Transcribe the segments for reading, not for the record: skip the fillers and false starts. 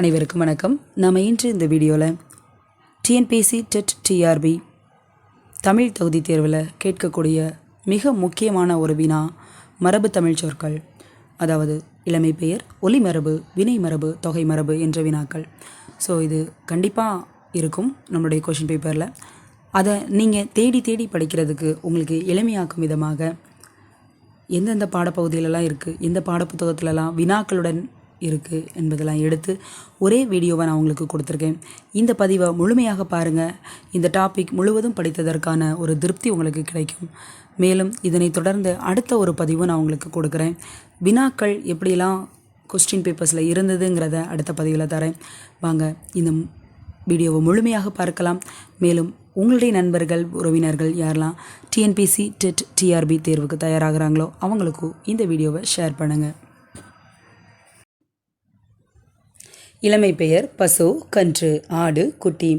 அனைவருக்கும் வணக்கம். நம்ம இன்று இந்த வீடியோவில் டிஎன்பிஎஸ்சி டெட் டிஆர்பி தமிழ் தகுதி தேர்வில் கேட்கக்கூடிய மிக முக்கியமான ஒரு வினா மரபு தமிழ் சொற்கள், அதாவது இளமை பெயர், ஒலிமரபு, வினை மரபு, தொகை மரபு என்ற வினாக்கள். ஸோ இது கண்டிப்பாக இருக்கும் நம்மளுடைய கொஷின் பேப்பரில். அதை நீங்கள் தேடி படிக்கிறதுக்கு உங்களுக்கு எளிமையாக்கும் விதமாக எந்தெந்த பாடப்பகுதியிலலாம் இருக்குது, எந்த பாடப்புத்தகத்திலலாம் வினாக்களுடன் இருக்குது என்பதெல்லாம் எடுத்து ஒரே வீடியோவை நான் உங்களுக்கு கொடுத்துருக்கேன். இந்த பதிவை முழுமையாக பாருங்கள். இந்த டாபிக் முழுவதும் படித்ததற்கான ஒரு திருப்தி உங்களுக்கு கிடைக்கும். மேலும் இதனை தொடர்ந்து அடுத்த ஒரு பதிவும் நான் உங்களுக்கு கொடுக்குறேன். வினாக்கள் எப்படிலாம் கொஸ்டின் பேப்பர்ஸில் இருந்ததுங்கிறத அடுத்த பதிவில் தரேன். வாங்க இந்த வீடியோவை முழுமையாக பார்க்கலாம். மேலும் உங்களுடைய நண்பர்கள், உறவினர்கள் யாரெல்லாம் டிஎன்பிஎஸ்சி டெட் டிஆர்பி தேர்வுக்கு தயாராகிறாங்களோ அவங்களுக்கும் இந்த வீடியோவை ஷேர் பண்ணுங்கள். இளமை பெயர் பசு, கன்று, ஆடு, குட்டி.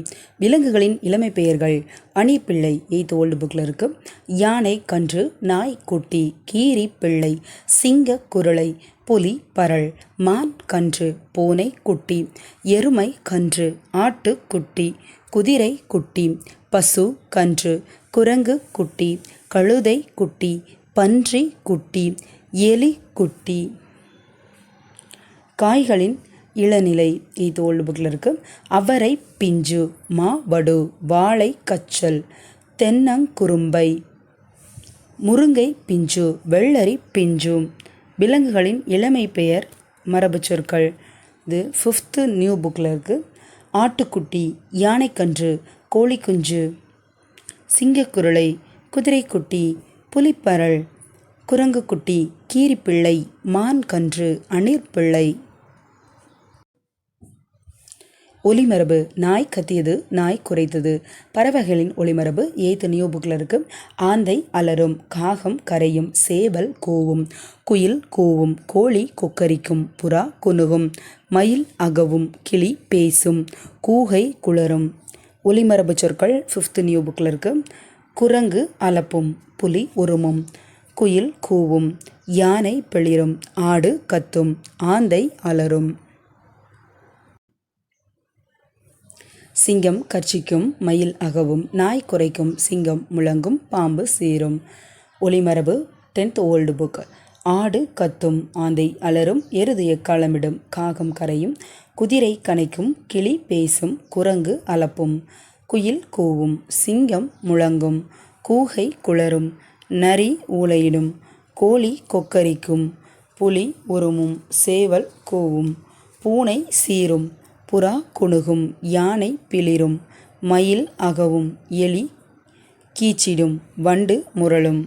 விலங்குகளின் இளமை பெயர்கள்: அணி பிள்ளை, 8th ஓல்டு புக்கில் இருக்குது. யானை, கன்று, நாய், குட்டி, கீரி, பிள்ளை, சிங்க, குருளை, புலி, பரல், மான், கன்று, பூனை, குட்டி, எருமை, கன்று, ஆட்டு, குட்டி, குதிரை, குட்டி, பசு, கன்று, குரங்கு, குட்டி, கழுதை, குட்டி, பன்றி, குட்டி, எலி, குட்டி. காய்களின் இளநிலை 8th ஓல்டு புக்கில் இருக்குது. அவரை, பிஞ்சு, மாவடு, வாழை, கச்சல், தென்னங்குரும்பை, முருங்கை, பிஞ்சு, வெள்ளரி, பிஞ்சு. விலங்குகளின் இளமை பெயர் மரபு சொற்கள். இது 5th நியூ புக்கில் இருக்குது. ஆட்டுக்குட்டி, யானைக்கன்று, கோழிக்குஞ்சு, சிங்கக்குருளை, குதிரைக்குட்டி, புலிப்பரல், குரங்குக்குட்டி, கீரிப்பிள்ளை, மான் கன்று, அணிற்பிள்ளை. ஒலிமரபு: நாய் கத்தியது, நாய் குரைத்தது. பறவைகளின் ஒலிமரபு 8th நியூ புக்கில் இருக்குது. ஆந்தை அலறும், காகம் கரையும், சேவல் கூவும், குயில் கூவும், கோழி கொக்கரிக்கும், புறா குணுகும், மயில் அகவும், கிளி பேசும், கூகை குளரும். ஒலிமரபு சொற்கள் 5th நியூ புக்கில் இருக்குது. குரங்கு அலப்பும், புலி உருமும், குயில் கூவும், யானை பிளிரும், ஆடு கத்தும், ஆந்தை அலறும். சிங்கம் கர்ச்சிக்கும், மயில் அகவும், நாய் குரைக்கும், சிங்கம் முழங்கும், பாம்பு சீரும். ஒலிமரபு 10th ஓல்டு புக். ஆடு கத்தும், ஆந்தை அலரும், எருது எக்காலமிடும், காகம் கரையும், குதிரை கனைக்கும், கிளி பேசும், குரங்கு அலப்பும், குயில் கூவும், சிங்கம் முழங்கும், கூகை குளரும், நரி ஊளையிடும், கோழி கொக்கரிக்கும், புலி உருமும், சேவல் கூவும், பூனை சீரும், புறா குணுகும், யானை பிளிரும், மயில் அகவும், எலி கீச்சிடும், வண்டு முரளும்.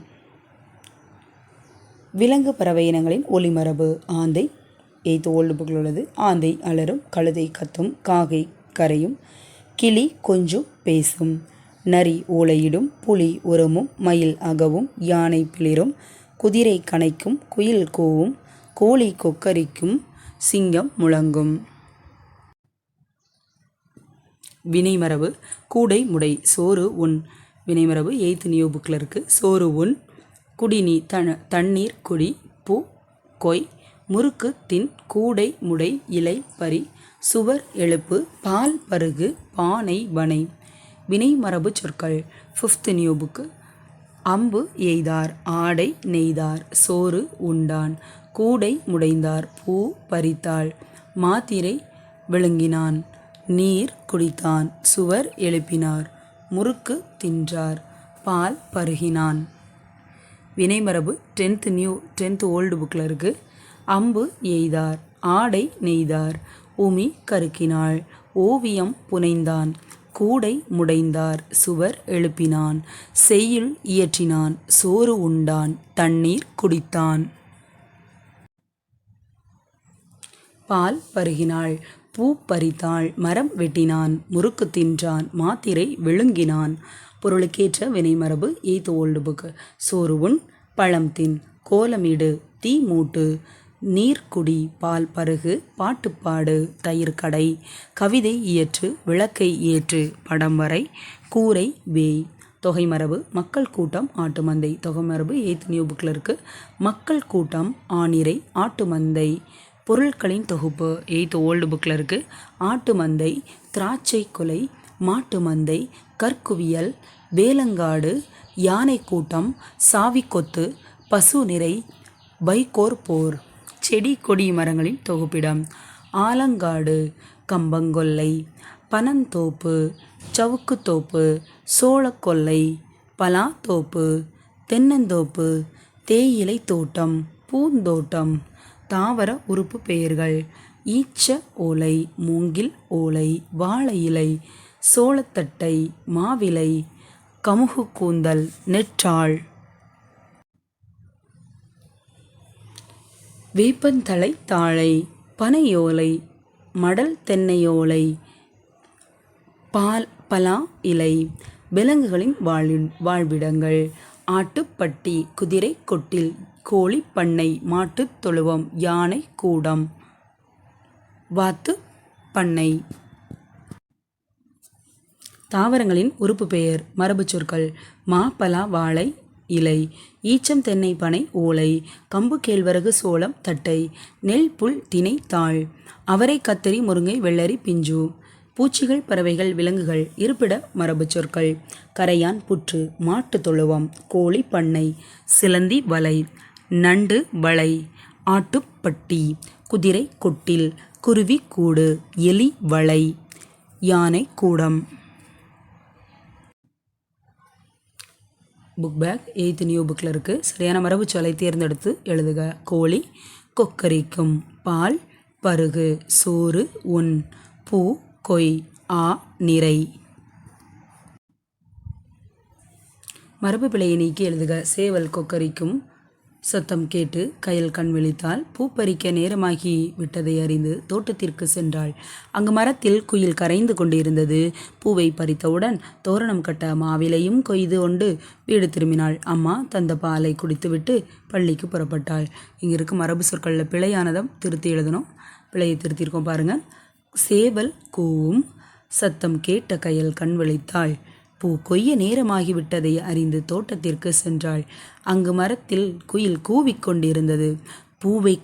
விலங்கு பறவை இனங்களின் ஒலிமரபு: ஆந்தை 8th ஓல்டு புக்கில் உள்ளது. ஆந்தை அலரும், கழுதை கத்தும், காகை கரையும், கிளி கொஞ்சும் பேசும், நரி ஊளையிடும், புலி உரமும், மயில் அகவும், யானை பிளிரும், குதிரை கனைக்கும், குயில் கூவும், கோழி கொக்கரிக்கும், சிங்கம் முழங்கும். வினைமரபு: கூடை முடை, சோறு உண். வினைமரபு 8th நியூ புக்கில் இருக்குது. சோறு உண், குடிநீ தண்ணீர் குடி, பூ கொய், முறுக்கு தின், கூடை முடை, இலை பறி, சுவர் எழுப்பு, பால் பருகு, பானை வனை. வினைமரபு சொற்கள் 5th நியூ புக்கு. அம்பு எய்தார், ஆடை நெய்தார், சோறு உண்டான், கூடை முடைந்தார், பூ பறித்தாள், மாத்திரை விழுங்கினான், நீர் குடித்தான், சுவர் எழுப்பினார், முறுக்கு தின்றார், பால் பருகினான். வினைமரபு 10th ஓல்டு புக்கில் இருக்குது. அம்பு எய்தார், ஆடை நெய்தார், உமி கருக்கினாள், ஓவியம் புனைந்தான், கூடை முடைந்தார், சுவர் எழுப்பினான், செய்யுள் இயற்றினான், சோறு உண்டான், தண்ணீர் குடித்தான், பால் பருகினாள், பூ பறித்தாள், மரம் வெட்டினான், முறுக்கு தின்றான், மாத்திரை விழுங்கினான். பொருளுக்கேற்ற வினைமரபு 8th ஓல்டு புக். சோறு உண், பழம் தின், கோலமிடு, தீ மூட்டு, நீர் குடி, பால் பருகு, பாட்டுப்பாடு, தயிர் கடை, கவிதை இயற்று, விளக்கை ஏற்று, படம் வரை, கூரை வேய். தொகைமரபு: மக்கள் கூட்டம், ஆட்டு மந்தை. தொகைமரபு 8th நியூ புக்கில் இருக்குது. மக்கள் கூட்டம், ஆணிரை, ஆட்டு மந்தை, பொருட்களின் தொகுப்பு 8th ஓல்டு புக்கில் இருக்குது. ஆட்டு மந்தை, திராட்சை கொலை, மாட்டு மந்தை, கற்குவியல், வேலங்காடு, யானை கூட்டம், சாவிக்கொத்து, பசு நிறை, வைக்கோர் போர். செடி கொடி மரங்களின் தொகுப்பிடம் ஆலங்காடு, கம்பங்கொல்லை, பனந்தோப்பு, சவுக்குத்தோப்பு, சோளக்கொல்லை, பலாத்தோப்பு, தென்னந்தோப்பு, தேயிலை தோட்டம், பூந்தோட்டம். தாவர உறுப்பு பெயர்கள் ஈச்ச ஓலை, மூங்கில் ஓலை, வாழை இலை, சோளத்தட்டை, மாவிலை, கமுகு கூந்தல், நெற்றாள். வேப்பந்தழை தாழை, பனையோலை, மடல் தென்னையோலை, பலா இலை. விலங்குகளின் வாழ்விடங்கள் ஆட்டுப்பட்டி, குதிரை கொட்டில், கோழி பண்ணை, மாட்டுத் தொழுவம், யானை கூடம், வாத்து பண்ணை. தாவரங்களின் உறுப்பு பெயர் மரபு சொற்கள் மா, பலா, வாழை இலை, ஈச்சம், தென்னை, பனை, ஓலை, கம்பு, கேழ்வரகு, சோளம், தட்டை, நெல், புல், திணை, தாள், அவரை, கத்தரி, முருங்கை, வெள்ளரி, பிஞ்சு. பூச்சிகள், பறவைகள், விலங்குகள். இருப்பிட மரபு சொற்கள் கரையான், புற்று, மாட்டு தொழுவம், கோழி பண்ணை, சிலந்தி வலை, நண்டு வலை, ஆட்டுப்பட்டி, குதிரை கொட்டில், குருவி கூடு, எலி வலை, யானை கூடம். புக் பேக் 8th நியூ புக்கில் இருக்குது. சரியான மரபு சொல்லை தேர்ந்தெடுத்து எழுதுக. கோழி கொக்கரிக்கும், பால் பருகு, சோறு உண், பூ கொய், ஆ நிறை. மரபு பிழையை நீக்கி எழுதுக. சேவல் கொக்கரிக்கும் சத்தம் கேட்டு கயல் கண் விழித்தாள். பூ பறிக்க நேரமாகி விட்டதை அறிந்து தோட்டத்திற்கு சென்றாள். அங்கு மரத்தில் குயில் கரைந்து கொண்டிருந்தது. பூவை பறித்தவுடன் தோரணம் கட்ட மாவிலையும் கொய்து கொண்டு வீடு திரும்பினாள். அம்மா தந்த பாலை குடித்துவிட்டு பள்ளிக்கு புறப்பட்டாள். இங்கே இருக்க மரபு சொற்களில் பிழையானதை திருத்தி எழுதணும். பிழையை திருத்தியிருக்கோம் பாருங்கள். சேவல் கூவும் சத்தம் கேட்ட கயல் கண் விழித்தாள். பூ கொய்ய நேரமாகிவிட்டதை அறிந்து தோட்டத்திற்கு சென்றாள். அங்கு மரத்தில் குயில் கூவிக்கொண்டிருந்தது. பூவை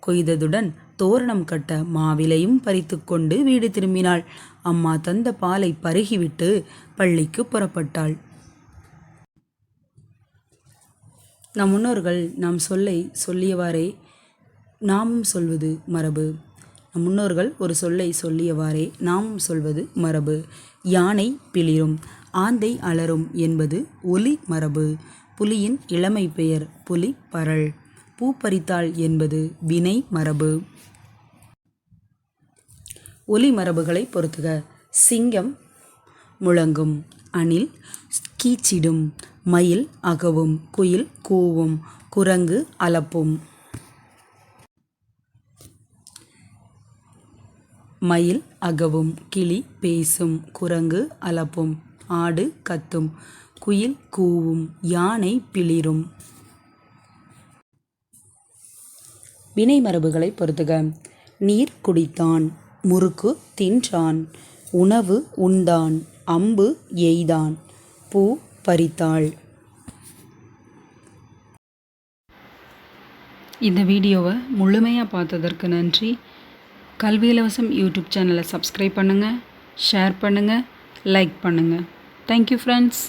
கொய்ததுடன் தோரணம் கட்ட மாவிலையும் பறித்து கொண்டு வீடு திரும்பினாள். அம்மா தந்த பாலை பருகிவிட்டு பள்ளிக்கு புறப்பட்டாள். நம் முன்னோர்கள் நாம் சொல்லை சொல்லியவாறே நாமும் சொல்வது மரபு. நம் முன்னோர்கள் ஒரு சொல்லை சொல்லியவாறே நாமும் சொல்வது மரபு. யானை பிளிரும், ஆந்தை அலறும் என்பது ஒலி மரபு. புலியின் இளமை பெயர் புலி பரல். பூ பறித்தாள் என்பது வினை மரபு. ஒலி மரபுகளை பொறுத்துக. சிங்கம் முழங்கும், அணில் கீச்சிடும், மயில் அகவும், குயில் கூவும், குரங்கு அலப்பும். மயில் அகவும், கிளி பேசும், குரங்கு அலப்பும், ஆடு கத்தும், குயில் கூவும், யானை பிளிரும். வினை மரபுகளை பொறுத்துக. நீர் குடித்தான், முறுக்கு தின்றான், உணவு உண்டான், அம்பு எய்தான், பூ பறித்தாள். இந்த வீடியோவை முழுமையாக பார்த்ததற்கு நன்றி. கல்வி இலவசம் யூடியூப் சேனலை சப்ஸ்கிரைப் பண்ணுங்கள், ஷேர் பண்ணுங்கள், லைக் பண்ணுங்கள். Thank you friends.